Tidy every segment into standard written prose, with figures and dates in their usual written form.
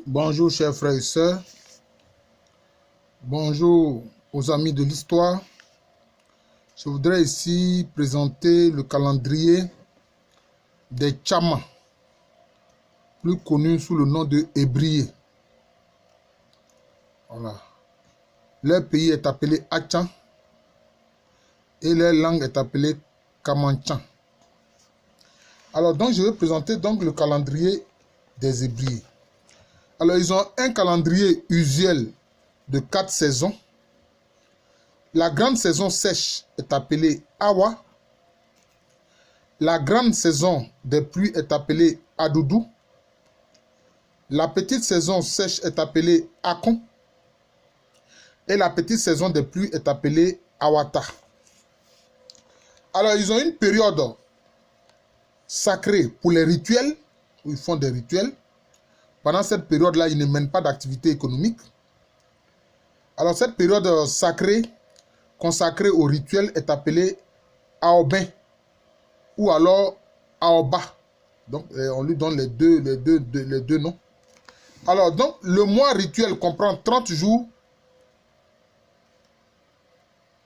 Bonjour chers frères et sœurs, bonjour aux amis de l'histoire. Je voudrais ici présenter le calendrier des Tchamas, plus connu sous le nom de Hébrier. Voilà. Leur pays est appelé Achan et leur langue est appelée Kamanchan. Alors donc je vais présenter donc le calendrier des Hébriers. Alors, ils ont un calendrier usuel de 4 saisons. La grande saison sèche est appelée Awa. La grande saison des pluies est appelée Adoudou. La petite saison sèche est appelée Akon. Et la petite saison des pluies est appelée Awata. Alors, ils ont une période sacrée pour les rituels, où ils font des rituels. Pendant cette période-là, ils ne mènent pas d'activité économique. Alors, cette période sacrée, consacrée au rituel, est appelée Aobin ou alors Aoba. Donc, on lui donne les deux noms. Alors, donc, le mois rituel comprend 30 jours.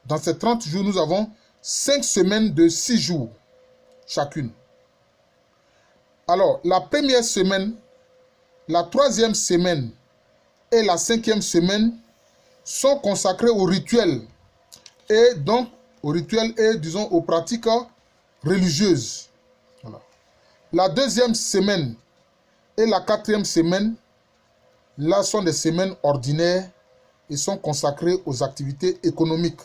Dans ces 30 jours, nous avons 5 semaines de 6 jours chacune. Alors, la première semaine, la troisième semaine et la cinquième semaine sont consacrées au rituel et donc au rituel et disons aux pratiques religieuses. Voilà. La deuxième semaine et la quatrième semaine, là sont des semaines ordinaires et sont consacrées aux activités économiques.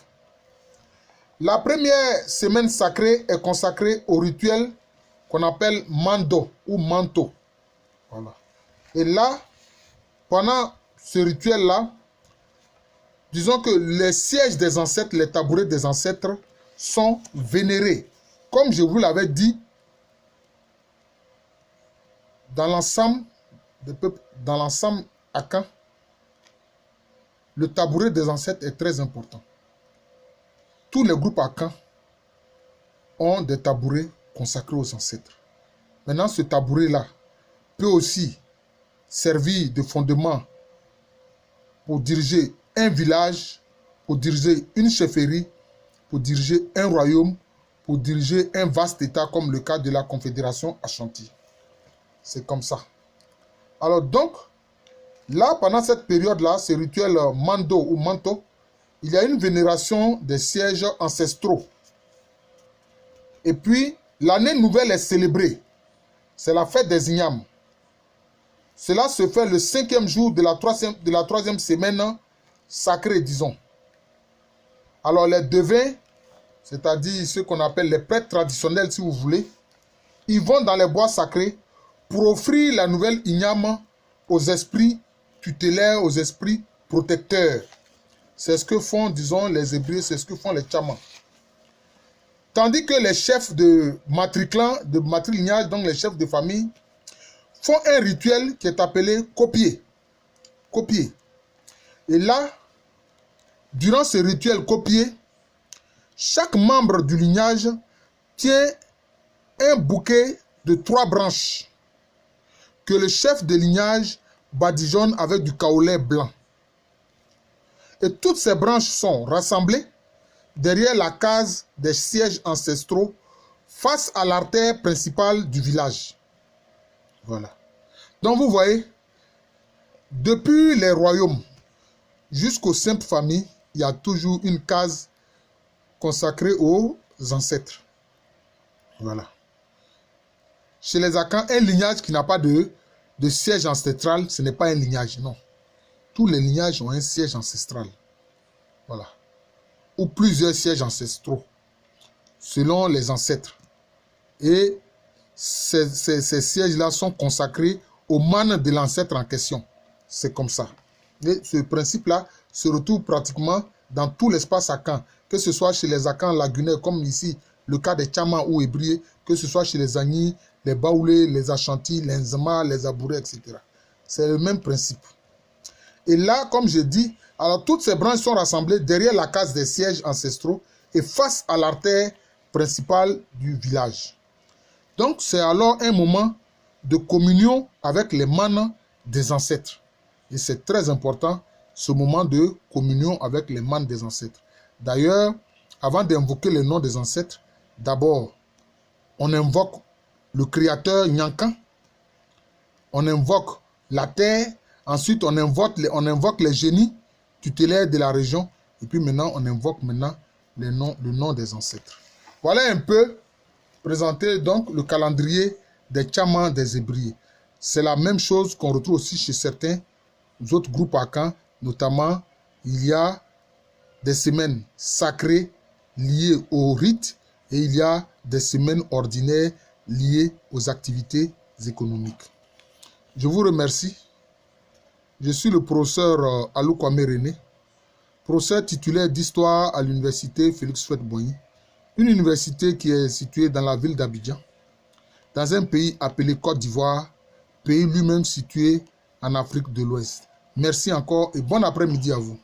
La première semaine sacrée est consacrée au rituel qu'on appelle Mando ou Manto. Voilà. Et là, pendant ce rituel-là, disons que les sièges des ancêtres, les tabourets des ancêtres sont vénérés. Comme je vous l'avais dit, dans l'ensemble des peuples, dans l'ensemble akan, le tabouret des ancêtres est très important. Tous les groupes akan ont des tabourets consacrés aux ancêtres. Maintenant, ce tabouret-là peut aussi servir de fondement pour diriger un village, pour diriger une chefferie, pour diriger un royaume, pour diriger un vaste État comme le cas de la Confédération Ashanti. C'est comme ça. Alors donc, là, pendant cette période-là, ce rituel Mando ou Manto, il y a une vénération des sièges ancestraux. Et puis, l'année nouvelle est célébrée. C'est la fête des Ignames. Cela se fait le 5e jour de la troisième semaine sacrée, disons. Alors les devins, c'est-à-dire ceux qu'on appelle les prêtres traditionnels, si vous voulez, ils vont dans les bois sacrés pour offrir la nouvelle igname aux esprits tutélaires, aux esprits protecteurs. C'est ce que font, disons, les Hébrieux, c'est ce que font les Tchamas. Tandis que les chefs de matriclan, de matrilignage, donc les chefs de famille, font un rituel qui est appelé copier. Copier. Et là, durant ce rituel copier, chaque membre du lignage tient un bouquet de 3 branches que le chef de lignage badigeonne avec du kaolin blanc. Et toutes ces branches sont rassemblées derrière la case des sièges ancestraux face à l'artère principale du village. Voilà. Donc vous voyez, depuis les royaumes jusqu'aux simples familles, il y a toujours une case consacrée aux ancêtres. Voilà. Chez les Akans, un lignage qui n'a pas de siège ancestral, ce n'est pas un lignage, non. Tous les lignages ont un siège ancestral. Voilà. Ou plusieurs sièges ancestraux, selon les ancêtres. Et ces sièges-là sont consacrés au man de l'ancêtre en question. C'est comme ça. Et ce principe-là se retrouve pratiquement dans tout l'espace akan, que ce soit chez les Akans lagunaires, comme ici, le cas des Tchamas ou Hébriers, que ce soit chez les Agnis, les Baoulés, les Ashanti, les Nzema, les Abourés, etc. C'est le même principe. Et là, comme je dis, alors toutes ces branches sont rassemblées derrière la case des sièges ancestraux et face à l'artère principale du village. Donc, c'est alors un moment de communion avec les manes des ancêtres. Et c'est très important, ce moment de communion avec les membres des ancêtres. D'ailleurs, avant d'invoquer le nom des ancêtres, d'abord, on invoque le créateur Nyankan, on invoque la terre, ensuite on invoque les génies tutélaires de la région, et puis maintenant on invoque le nom des ancêtres. Voilà un peu présenté donc le calendrier des Tchamans des Hébrides. C'est la même chose qu'on retrouve aussi chez certains autres groupes Akan, notamment il y a des semaines sacrées liées au rite et il y a des semaines ordinaires liées aux activités économiques. Je vous remercie. Je suis le professeur Alou Kwame René, professeur titulaire d'histoire à l'université Félix Houphouët-Boigny, une université qui est située dans la ville d'Abidjan, dans un pays appelé Côte d'Ivoire, pays lui-même situé en Afrique de l'Ouest. Merci encore et bon après-midi à vous.